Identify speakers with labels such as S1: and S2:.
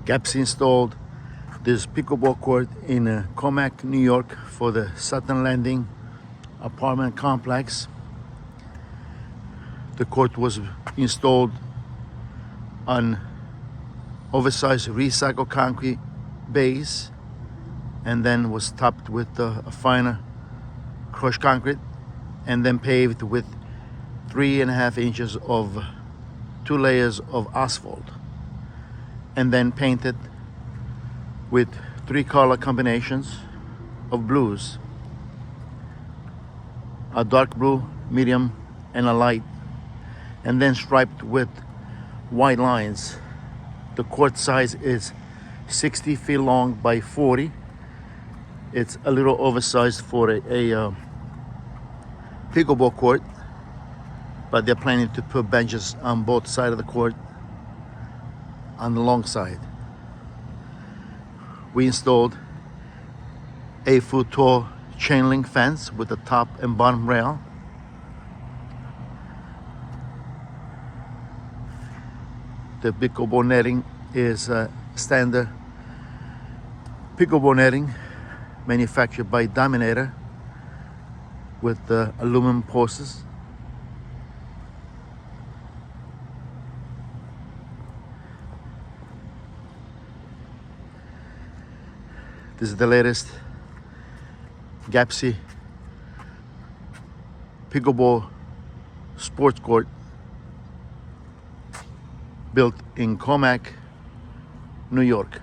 S1: Gappsi installed this pickleball court in Commack, New York for the Sutton Landing apartment complex. The court was installed on oversized recycled concrete base and then was topped with a finer crushed concrete and then paved with 3.5 inches of 2 layers of asphalt and then painted with 3 color combinations of blues: a dark blue, medium, and a light, and then striped with white lines. The court size is 60 feet long by 40. It's a little oversized for a pickleball court, but they're planning to put benches on both sides of the court on the long side. We installed 8-foot tall chain link fence with the top and bottom rail. The pickleball netting is standard pickleball netting manufactured by Dominator with aluminum posts. This is the latest Gappsi pickleball sports court built in Commack, New York.